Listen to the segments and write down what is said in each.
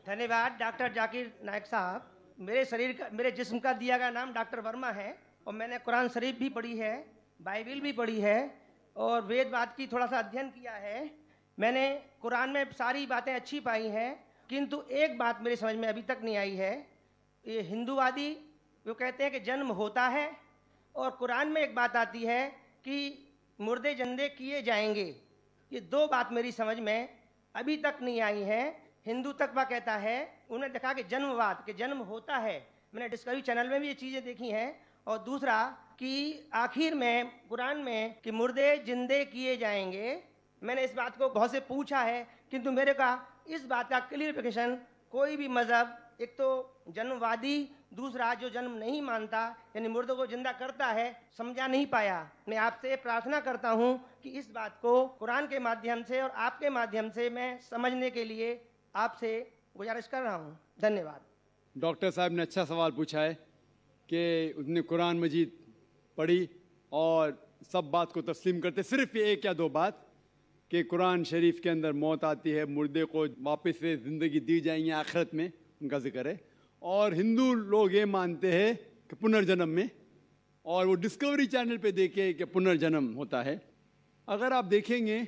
धन्यवाद डॉक्टर जाकिर नायक साहब। मेरे जिस्म का दिया गया नाम डॉक्टर वर्मा है और मैंने कुरान शरीफ भी पढ़ी है, बाइबिल भी पढ़ी है और वेदवाद की थोड़ा सा अध्ययन किया है। मैंने कुरान में सारी बातें अच्छी पाई हैं, किंतु एक बात मेरी समझ में अभी तक नहीं आई है। ये हिंदूवादी वो कहते हैं कि जन्म होता है और कुरान में एक बात आती है कि मुर्दे जिंदे किए जाएंगे। ये दो बात मेरी समझ में अभी तक नहीं आई है। हिंदू तकवा कहता है, उन्हें देखा कि जन्मवाद के जन्म होता है, मैंने डिस्कवरी चैनल में भी ये चीज़ें देखी हैं। और दूसरा कि आखिर में कुरान में कि मुर्दे जिंदे किए जाएंगे, मैंने इस बात को बहुत से पूछा है, किंतु मेरे का इस बात का क्लियरिफिकेशन कोई भी मज़हब, एक तो जन्मवादी, दूसरा जो जन्म नहीं मानता यानी मुर्दों को जिंदा करता है, समझा नहीं पाया। मैं आपसे प्रार्थना करता हूं कि इस बात को कुरान के माध्यम से और आपके माध्यम से मैं समझने के लिए आपसे गुजारिश कर रहा हूं। धन्यवाद। डॉक्टर साहब ने अच्छा सवाल पूछा है कि उसने कुरान मजीद पढ़ी और सब बात को तस्लीम करते, सिर्फ ये एक या दो बात कि कुरान शरीफ के अंदर मौत आती है, मुर्दे को वापस से ज़िंदगी दी जाएंगी आखिरत में, उनका जिक्र है। और हिंदू लोग ये मानते हैं कि पुनर्जन्म में, और वो डिस्कवरी चैनल पे देखे कि पुनर्जन्म होता है। अगर आप देखेंगे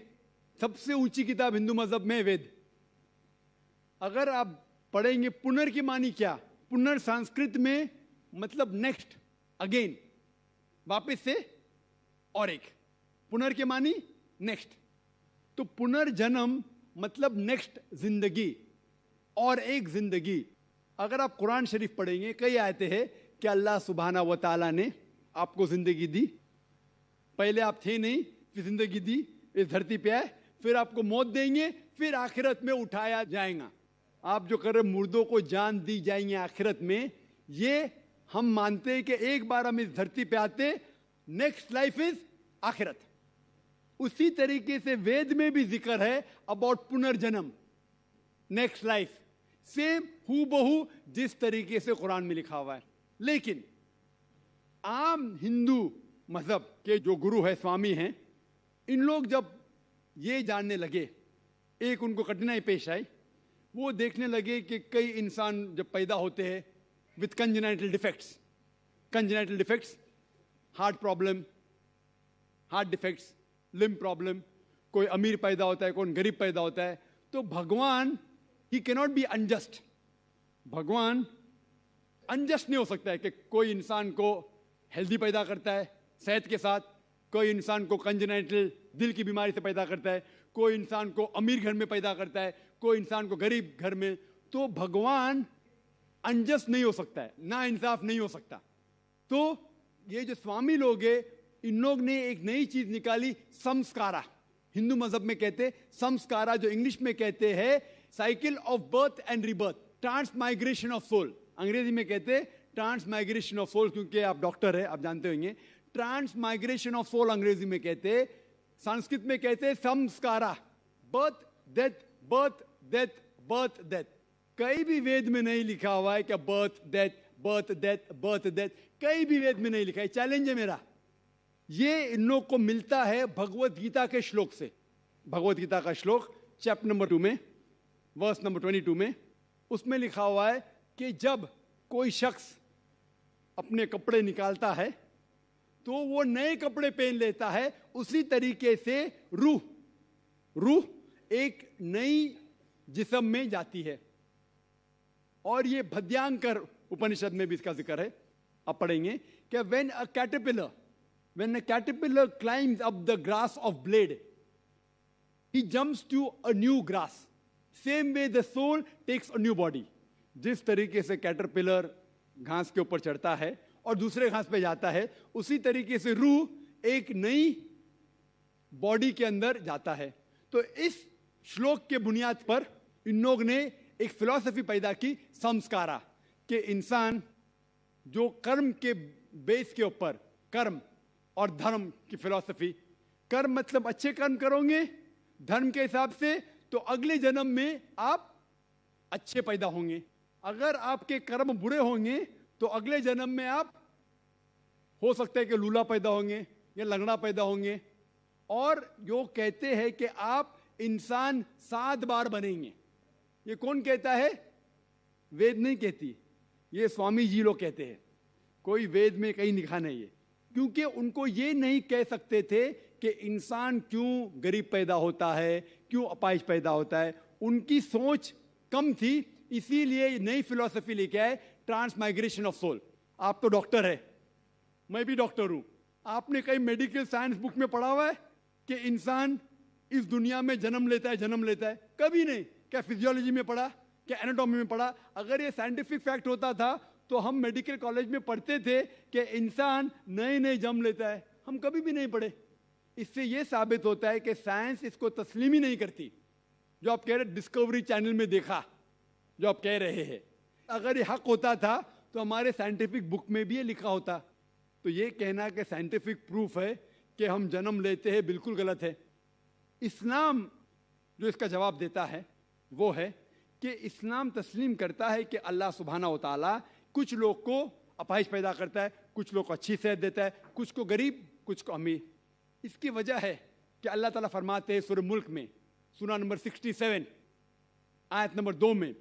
सबसे ऊंची किताब हिंदू मज़हब में वेद, अगर आप पढ़ेंगे पुनर की मानी क्या, पुनर संस्कृत में मतलब नेक्स्ट, अगेन, वापस से, और एक, पुनर के मानी नेक्स्ट। तो पुनर्जन्म मतलब नेक्स्ट जिंदगी और एक जिंदगी। अगर आप कुरान शरीफ पढ़ेंगे, कई आयतें हैं कि अल्लाह सुब्हाना व तआला ने आपको जिंदगी दी, पहले आप थे नहीं, फिर जिंदगी दी, इस धरती पे आए, फिर आपको मौत देंगे, फिर आखिरत में उठाया जाएगा। आप जो कर रहे मुर्दों को जान दी जाएंगे आखिरत में, ये हम मानते हैं कि एक बार हम इस धरती पे आते, नेक्स्ट लाइफ इज आखिरत। उसी तरीके से वेद में भी जिक्र है अबाउट पुनर्जन्म, नेक्स्ट लाइफ, सेम हूबहू जिस तरीके से कुरान में लिखा हुआ है। लेकिन आम हिंदू मजहब के जो गुरु है, स्वामी हैं, इन लोग जब ये जानने लगे, एक उनको कठिनाई पेश आई, वो देखने लगे कि कई इंसान जब पैदा होते हैं with congenital defects, heart problem, heart defects, limb problem, कोई अमीर पैदा होता है, कोई गरीब पैदा होता है, तो भगवान ही कैनॉट बी अनजस्ट। भगवान अनजस्ट नहीं हो सकता है कि कोई इंसान को हेल्दी पैदा करता है सेहत के साथ, कोई इंसान को कंजेनाइटल दिल की बीमारी से पैदा करता है, कोई इंसान को अमीर घर में पैदा करता है, कोई इंसान को गरीब घर में। तो भगवान अनजस्ट नहीं हो सकता है, ना इंसाफ नहीं हो सकता। तो ये जो स्वामी लोग हैं, इन लोग ने एक नई चीज निकाली, संस्कारा। हिंदू मजहब में कहते संस्कारा, जो इंग्लिश में कहते हैं cycle of birth and rebirth, transmigration of soul. अंग्रेजी में कहते ट्रांसमाइग्रेशन ऑफ सोल, क्योंकि आप डॉक्टर है, आप जानते होंगे। ट्रांसमाइग्रेशन ऑफ सोल अंग्रेजी में कहते, संस्कृत में कहते संस्कारा, birth death, birth death, birth death. कहीं भी वेद में नहीं लिखा हुआ है कि birth death, birth death, birth death, कहीं भी वेद में नहीं लिखा है। चैलेंज है मेरा, ये इन लोग को मिलता है भगवत गीता के श्लोक से। भगवत गीता का श्लोक चैप्टर नंबर 2 में, वर्स नंबर 22 में, उसमें लिखा हुआ है कि जब कोई शख्स अपने कपड़े निकालता है तो वो नए कपड़े पहन लेता है, उसी तरीके से रूह एक नई जिस्म में जाती है। और ये भद्यांकर उपनिषद में भी इसका जिक्र है, आप पढ़ेंगे कि when a caterpillar climbs up the grass of blade, he jumps to a new grass. Same way the soul takes a new body. जिस तरीके से कैटरपिलर घास के ऊपर चढ़ता है और दूसरे घास पे जाता है, उसी तरीके से रूह एक नई बॉडी के अंदर जाता है। तो इस श्लोक के बुनियाद पर इन लोग ने एक फिलॉसफी पैदा की, संस्कारा, कि इंसान जो कर्म के बेस के ऊपर, कर्म और धर्म की फिलॉसफी, कर्म मतलब अच्छे कर्म करोगे धर्म के हिसाब से तो अगले जन्म में आप अच्छे पैदा होंगे, अगर आपके कर्म बुरे होंगे तो अगले जन्म में आप हो सकता है कि लूला पैदा होंगे या लंगड़ा पैदा होंगे। और जो कहते हैं कि आप इंसान 7 बार बनेंगे, ये कौन कहता है? वेद नहीं कहती, ये स्वामी जी लोग कहते हैं। कोई वेद में कहीं लिखा नहीं है, क्योंकि उनको ये नहीं कह सकते थे कि इंसान क्यों गरीब पैदा होता है, क्यों अपाहिज पैदा होता है। उनकी सोच कम थी, इसीलिए नई फिलॉसफी लेके आए, ट्रांसमाइग्रेशन ऑफ सोल। आप तो डॉक्टर है, मैं भी डॉक्टर हूं। आपने कहीं मेडिकल साइंस बुक में पढ़ा हुआ है कि इंसान इस दुनिया में जन्म लेता है? कभी नहीं। क्या फिजियोलॉजी में पढ़ा, क्या एनाटॉमी में पढ़ा? अगर ये साइंटिफिक फैक्ट होता था तो हम मेडिकल कॉलेज में पढ़ते थे कि इंसान नए जन्म लेता है। हम कभी भी नहीं पढ़े। इससे ये साबित होता है कि साइंस इसको तस्लीम ही नहीं करती। जो आप कह रहे डिस्कवरी चैनल में देखा, जो आप कह रहे हैं, अगर ये हक होता था तो हमारे साइंटिफिक बुक में भी ये लिखा होता। तो ये कहना कि साइंटिफिक प्रूफ है कि हम जन्म लेते हैं, बिल्कुल गलत है। इस्लाम जो इसका जवाब देता है वो है कि इस्लाम तस्लीम करता है कि अल्लाह सुब्हाना व तआला कुछ लोग को अपाहिज पैदा करता है, कुछ लोग को अच्छी सेहत देता है, कुछ को गरीब, कुछ को अमीर। इसकी वजह है कि अल्लाह ताला फरमाते हैं सूरह मुल्क में, सूरा नंबर 67 आयत नंबर 2 में,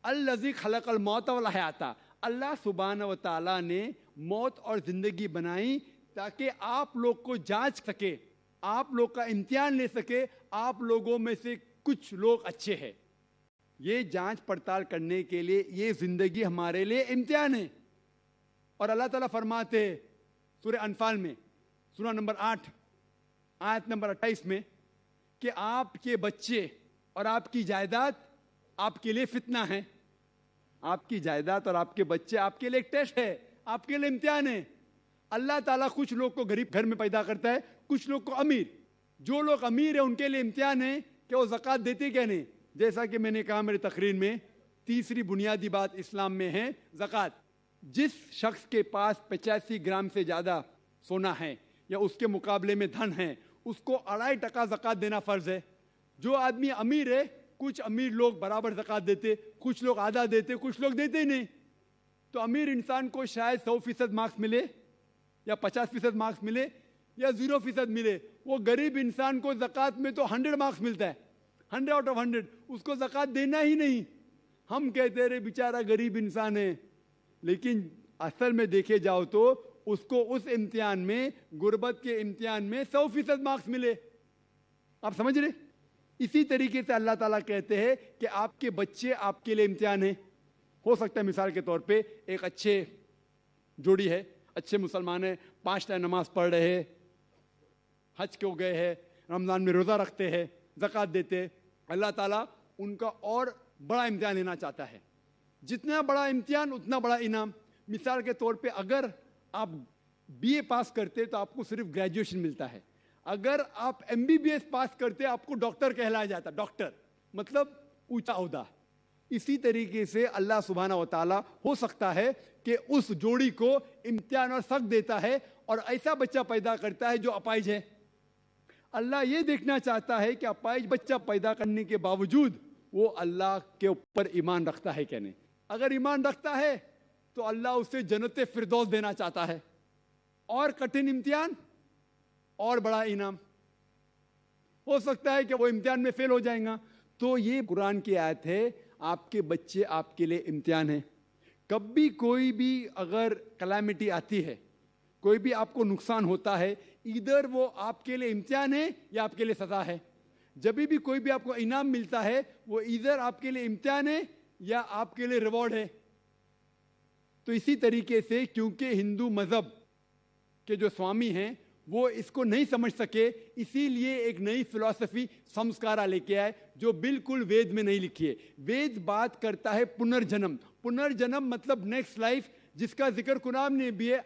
अल्लज़ी खलक़ल मौत वल हयाता, अल्लाह सुब्हाना व तआला ने मौत और जिंदगी बनाई ताकि आप लोग को जांच सके, आप लोग का इम्तिहान ले सके, आप लोगों में से कुछ लोग अच्छे हैं। ये जांच पड़ताल करने के लिए ये जिंदगी हमारे लिए इम्तिहान है। और अल्लाह ताला फरमाते हैं सूरह अनफाल में, सूरा नंबर 8 आयत नंबर 28 में, कि आपके बच्चे और आपकी जायदाद आपके लिए फितना है। आपकी जायदाद और आपके बच्चे आपके लिए एक टेस्ट है, आपके लिए इम्तिहान है। अल्लाह ताला कुछ लोग को गरीब घर में पैदा करता है, कुछ लोग को अमीर। जो लोग अमीर है उनके लिए इम्तिहान है कि वो ज़कात देते क्या नहीं। जैसा कि मैंने कहा मेरी तकरीर में, तीसरी बुनियादी बात इस्लाम में है ज़कात। जिस शख्स के पास 85 ग्राम से ज़्यादा सोना है या उसके मुकाबले में धन है, उसको 2.5% ज़कात देना फ़र्ज़ है। जो आदमी अमीर है, कुछ अमीर लोग बराबर ज़कात देते, कुछ लोग आधा देते, कुछ लोग देते ही नहीं। तो अमीर इंसान को शायद 100% मार्क्स मिले या 50% मार्क्स मिले या 0% मिले। वो गरीब इंसान को ज़कात में तो 100 मार्क्स मिलता है, 100 आउट ऑफ 100। उसको ज़कात देना ही नहीं। हम कहते रहे बेचारा गरीब इंसान है, लेकिन असल में देखे जाओ तो उसको उस इम्तिहान में, गुर्बत के इम्तिहान में 100% मार्क्स मिले। आप समझ रहे? इसी तरीके से अल्लाह ताला कहते हैं कि आपके बच्चे आपके लिए इम्तिहान है। हो सकता है मिसाल के तौर पे एक अच्छे जोड़ी है, अच्छे मुसलमान है, 5 टाइम नमाज पढ़ रहे हैं, हज को गए हैं, रमज़ान में रोज़ा रखते हैं, ज़कात देते हैं। अल्लाह ताला उनका और बड़ा इम्तिहान लेना चाहता है। जितना बड़ा इम्तिहान उतना बड़ा इनाम। मिसाल के तौर पे अगर आप BA पास करते तो आपको सिर्फ ग्रेजुएशन मिलता है। अगर आप MBBS पास करते आपको डॉक्टर कहलाया जाता। डॉक्टर मतलब ऊंचा ओहदा। इसी तरीके से अल्लाह सुब्हाना व तआला हो सकता है कि उस जोड़ी को इम्तिहान और सख्त देता है और ऐसा बच्चा पैदा करता है जो अपाहिज है। अल्लाह ये देखना चाहता है कि अपाहिज बच्चा पैदा करने के बावजूद वो अल्लाह के ऊपर ईमान रखता है क्या नहीं। अगर ईमान रखता है तो अल्लाह उसे जन्नत फिरदौस देना चाहता है। और कठिन इम्तिहान और बड़ा इनाम। हो सकता है कि वो इम्तिहान में फेल हो जाएगा। तो ये कुरान की आयत है, आपके बच्चे आपके लिए इम्तिहान है। कभी कोई भी अगर कलामिटी आती है, कोई भी आपको नुकसान होता है, इधर वो आपके लिए इम्तिहान है या आपके लिए सजा है। जब भी कोई भी आपको इनाम मिलता है, वो इधर आपके लिए इम्तिहान है या आपके लिए रिवॉर्ड है। तो इसी तरीके से क्योंकि हिंदू मजहब के जो स्वामी हैं वो इसको नहीं समझ सके, इसीलिए एक नई फिलॉसफी संस्कारा लेके आए जो बिल्कुल वेद में नहीं लिखी है। वेद बात करता है पुनर्जन्म। पुनर्जन्म मतलब नेक्स्ट लाइफ, जिसका जिक्र कुरान ने भी है।